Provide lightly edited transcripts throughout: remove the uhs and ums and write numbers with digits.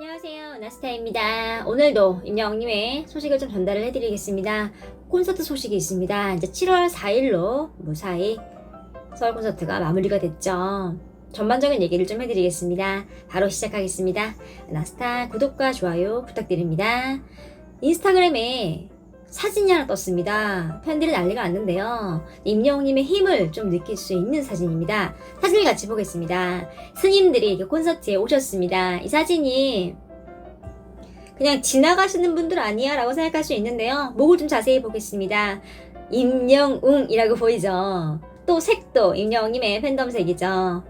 안녕하세요, 나스타입니다. 오늘도 임영웅님의 소식을 좀 전달을 해드리겠습니다. 콘서트 소식이 있습니다. 이제 7월 4일로 무사히 서울 콘서트가 마무리가 됐죠. 전반적인 얘기를 좀 해드리겠습니다. 바로 시작하겠습니다. 나스타 구독과 좋아요 부탁드립니다. 인스타그램에 사진이 하나 떴습니다. 팬들이 난리가 났는데요. 임영웅님의 힘을 좀 느낄 수 있는 사진입니다. 사진을 같이 보겠습니다. 스님들이 이렇게 콘서트에 오셨습니다. 이 사진이 그냥 지나가시는 분들 아니야 라고 생각할 수 있는데요. 목을 좀 자세히 보겠습니다. 임영웅이라고 보이죠. 또 색도 임영웅님의 팬덤색이죠.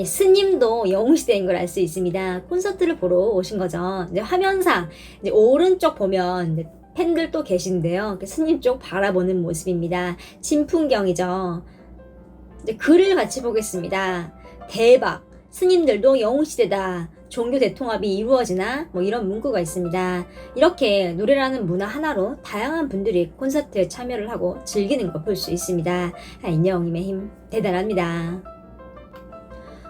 스님도 영웅시대인 걸 알 수 있습니다. 콘서트를 보러 오신 거죠. 이제 화면상 이제 오른쪽 보면 팬들도 계신데요. 스님 쪽 바라보는 모습입니다. 진풍경이죠. 이제 글을 같이 보겠습니다. 대박! 스님들도 영웅시대다. 종교 대통합이 이루어지나? 뭐 이런 문구가 있습니다. 이렇게 노래라는 문화 하나로 다양한 분들이 콘서트에 참여를 하고 즐기는 걸 볼 수 있습니다. 임영웅님의 힘 대단합니다.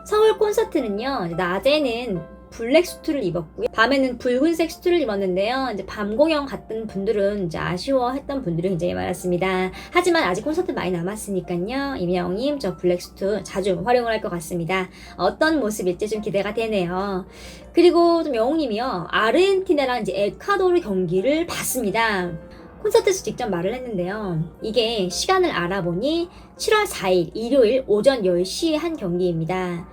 서울 콘서트는요, 낮에는 블랙 수트를 입었고요. 밤에는 붉은색 수트를 입었는데요. 이제 밤 공연 갔던 분들은 이제 아쉬워했던 분들이 굉장히 많았습니다. 하지만 아직 콘서트 많이 남았으니까요. 임영웅님 저 블랙 수트 자주 활용을 할 것 같습니다. 어떤 모습일지 좀 기대가 되네요. 그리고 좀 영웅님이요. 아르헨티나랑 이제 에콰도르 경기를 봤습니다. 콘서트에서 직접 말을 했는데요. 이게 시간을 알아보니 7월 4일 일요일 오전 10시에 한 경기입니다.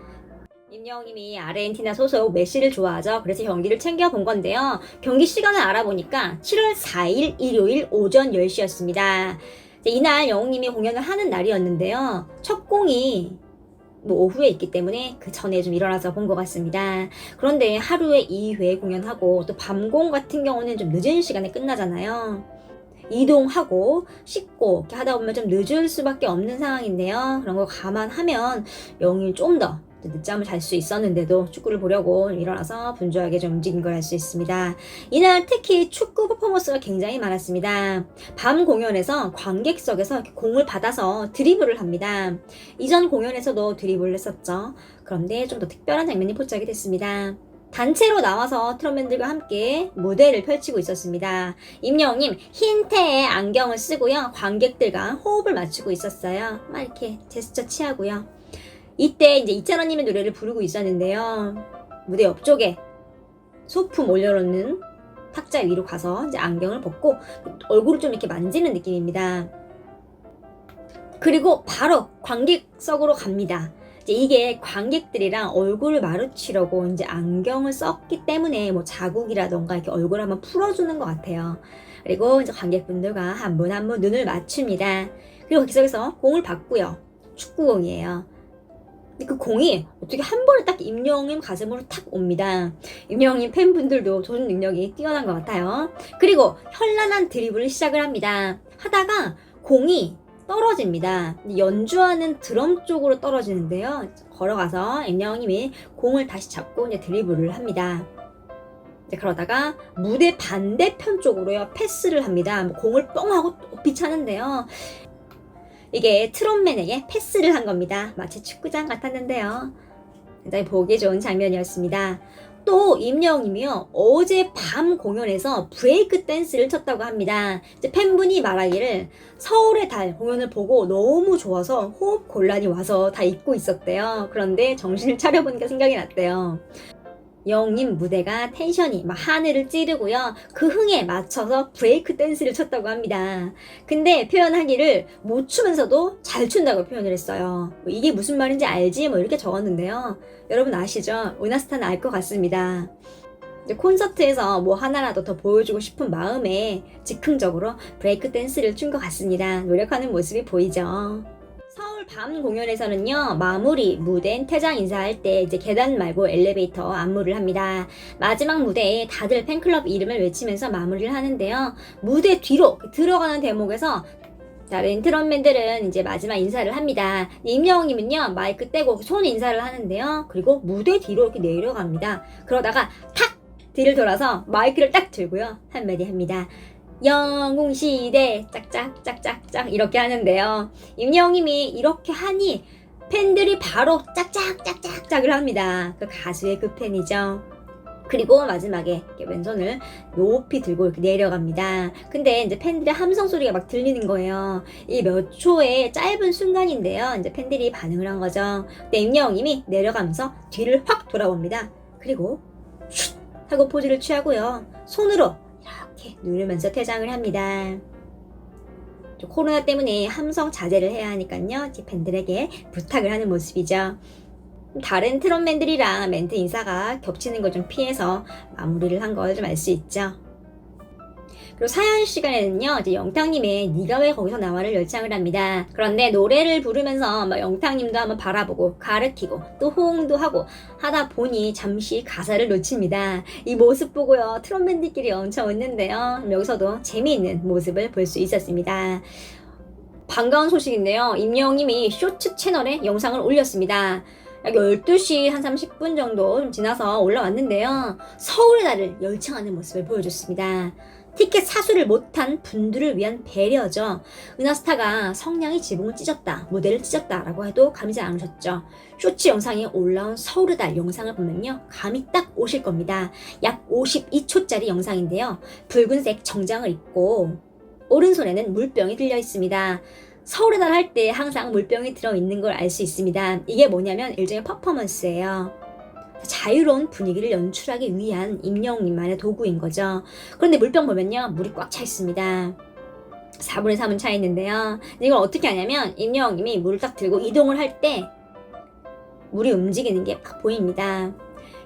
임영웅님이 아르헨티나 소속 메시를 좋아하죠. 그래서 경기를 챙겨본 건데요. 경기 시간을 알아보니까 7월 4일 일요일 오전 10시였습니다. 이날 영웅님이 공연을 하는 날이었는데요. 첫 공이 오후에 있기 때문에 그 전에 좀 일어나서 본 것 같습니다. 그런데 하루에 2회 공연하고 또 밤공 같은 경우는 좀 늦은 시간에 끝나잖아요. 이동하고 씻고 이렇게 하다 보면 좀 늦을 수밖에 없는 상황인데요. 그런 거 감안하면 영웅이 좀 더 늦잠을 잘 수 있었는데도 축구를 보려고 일어나서 분주하게 좀 움직인 걸 알 수 있습니다. 이날 특히 축구 퍼포먼스가 굉장히 많았습니다. 밤 공연에서 관객석에서 공을 받아서 드리블을 합니다. 이전 공연에서도 드리블을 했었죠. 그런데 좀 더 특별한 장면이 포착이 됐습니다. 단체로 나와서 트롯맨들과 함께 무대를 펼치고 있었습니다. 임영웅님 흰 테에 안경을 쓰고요. 관객들과 호흡을 맞추고 있었어요. 막 이렇게 제스처 취하고요. 이때 이제 이찬원님의 노래를 부르고 있었는데요. 무대 옆쪽에 소품 올려놓는 탁자 위로 가서 이제 안경을 벗고 얼굴을 좀 이렇게 만지는 느낌입니다. 그리고 바로 관객석으로 갑니다. 이제 이게 관객들이랑 얼굴을 마주치려고 이제 안경을 썼기 때문에 뭐 자국이라던가 이렇게 얼굴을 한번 풀어주는 것 같아요. 그리고 이제 관객분들과 한 분 한 분 눈을 맞춥니다. 그리고 객석에서 공을 받고요. 축구공이에요. 근데 그 공이 어떻게 한 번에 딱 임영웅님 가슴으로 탁 옵니다. 임영웅님 팬분들도 조준 능력이 뛰어난 것 같아요. 그리고 현란한 드리블을 시작을 합니다. 하다가 공이 떨어집니다. 연주하는 드럼 쪽으로 떨어지는데요. 걸어가서 임영웅님이 공을 다시 잡고 이제 드리블을 합니다. 그러다가 무대 반대편 쪽으로요 패스를 합니다. 공을 뻥 하고 높이 차는데요. 이게 트롯맨에게 패스를 한 겁니다. 마치 축구장 같았는데요. 굉장히 보기 좋은 장면이었습니다. 또 임영웅님이요 어제 밤 공연에서 브레이크 댄스를 췄다고 합니다. 이제 팬분이 말하기를 서울의 달 공연을 보고 너무 좋아서 호흡 곤란이 와서 다 잊고 있었대요. 그런데 정신을 차려보니까 생각이 났대요. 영웅님 무대가 텐션이 막 하늘을 찌르고요. 그 흥에 맞춰서 브레이크 댄스를 췄다고 합니다. 근데 표현하기를 못 추면서도 잘 춘다고 표현을 했어요. 이게 무슨 말인지 알지? 뭐 이렇게 적었는데요. 여러분 아시죠? 은하스타는 알 것 같습니다. 콘서트에서 뭐 하나라도 더 보여주고 싶은 마음에 즉흥적으로 브레이크 댄스를 춘 것 같습니다. 노력하는 모습이 보이죠. 서울 밤 공연에서는요, 마무리 무대 퇴장 인사할 때 이제 계단 말고 엘리베이터 안무를 합니다. 마지막 무대에 다들 팬클럽 이름을 외치면서 마무리를 하는데요. 무대 뒤로 들어가는 대목에서 다른 트롯맨들은 이제 마지막 인사를 합니다. 임영웅님은요, 마이크 떼고 손 인사를 하는데요. 그리고 무대 뒤로 이렇게 내려갑니다. 그러다가 탁! 뒤를 돌아서 마이크를 딱 들고요. 한마디 합니다. 영웅시대 짝짝짝짝짝 이렇게 하는데요. 임영웅님이 이렇게 하니 팬들이 바로 짝짝짝짝짝을 합니다. 그 가수의 그 팬이죠. 그리고 마지막에 이렇게 왼손을 높이 들고 이렇게 내려갑니다. 근데 이제 팬들의 함성 소리가 막 들리는 거예요. 이 몇 초의 짧은 순간인데요. 이제 팬들이 반응을 한 거죠. 근데 임영웅님이 내려가면서 뒤를 확 돌아봅니다. 그리고 슛 하고 포즈를 취하고요. 손으로 이렇게 누르면서 퇴장을 합니다. 코로나 때문에 함성 자제를 해야 하니까요. 팬들에게 부탁을 하는 모습이죠. 다른 트롯맨들이랑 멘트 인사가 겹치는 걸 좀 피해서 마무리를 한 걸 좀 알 수 있죠. 그리고 사연 시간에는요, 이제 영탁님의 네가 왜 거기서 나와를 열창을 합니다. 그런데 노래를 부르면서 막 영탁님도 한번 바라보고 가르치고 또 호응도 하고 하다 보니 잠시 가사를 놓칩니다. 이 모습 보고요, 트롯맨들끼리 엄청 웃는데요. 여기서도 재미있는 모습을 볼 수 있었습니다. 반가운 소식인데요. 임영웅님이 쇼츠 채널에 영상을 올렸습니다. 약 12시 한 30분 정도 좀 지나서 올라왔는데요. 서울의 달을 열창하는 모습을 보여줬습니다. 티켓 사수를 못한 분들을 위한 배려죠. 은하스타가 성량이 지붕을 찢었다, 무대를 찢었다라고 해도 감지 않으셨죠. 쇼츠 영상에 올라온 서울의 달 영상을 보면요, 감이 딱 오실 겁니다. 약 52초짜리 영상인데요. 붉은색 정장을 입고 오른손에는 물병이 들려 있습니다. 서울의 달 할 때 항상 물병이 들어있는 걸 알 수 있습니다. 이게 뭐냐면 일종의 퍼포먼스예요. 자유로운 분위기를 연출하기 위한 임영웅님만의 도구인 거죠. 그런데 물병 보면요, 물이 꽉 차 있습니다. 4분의 3은 차 있는데요. 이걸 어떻게 하냐면 임영웅님이 물을 딱 들고 이동을 할 때 물이 움직이는 게 막 보입니다.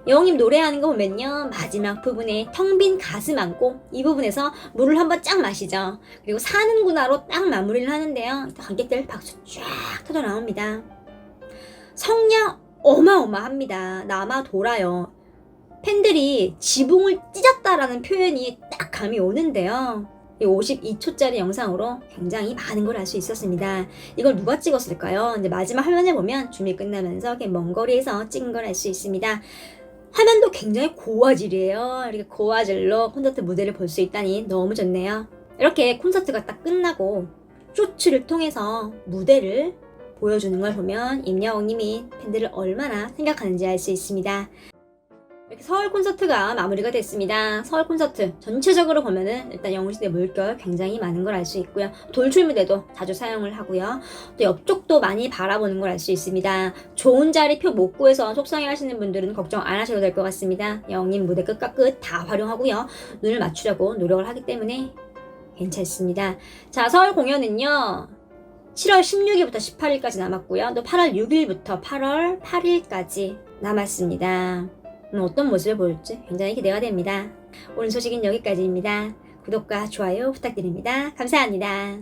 영웅님 노래하는 거 보면요, 마지막 부분에 텅 빈 가슴 안고 이 부분에서 물을 한번 쫙 마시죠. 그리고 사는구나로 딱 마무리를 하는데요. 관객들 박수 쫙 터져 나옵니다. 성량 어마어마합니다. 남아 돌아요. 팬들이 지붕을 찢었다라는 표현이 딱 감이 오는데요. 52초짜리 영상으로 굉장히 많은 걸 알 수 있었습니다. 이걸 누가 찍었을까요? 이제 마지막 화면에 보면 줌이 끝나면서 먼 거리에서 찍은 걸 알 수 있습니다. 화면도 굉장히 고화질이에요. 이렇게 고화질로 콘서트 무대를 볼 수 있다니 너무 좋네요. 이렇게 콘서트가 딱 끝나고 쇼츠를 통해서 무대를 보여주는 걸 보면 임영웅님이 팬들을 얼마나 생각하는지 알 수 있습니다. 이렇게 서울 콘서트가 마무리가 됐습니다. 서울 콘서트 전체적으로 보면은 일단 영웅시대 물결 굉장히 많은 걸 알 수 있고요. 돌출 무대도 자주 사용을 하고요. 또 옆쪽도 많이 바라보는 걸 알 수 있습니다. 좋은 자리 표 못 구해서 속상해 하시는 분들은 걱정 안 하셔도 될 것 같습니다. 영웅님 무대 끝과 끝 다 활용하고요. 눈을 맞추려고 노력을 하기 때문에 괜찮습니다. 자, 서울 공연은요, 7월 16일부터 18일까지 남았고요. 또 8월 6일부터 8월 8일까지 남았습니다. 어떤 모습을 보일지 굉장히 기대가 됩니다. 오늘 소식은 여기까지입니다. 구독과 좋아요 부탁드립니다. 감사합니다.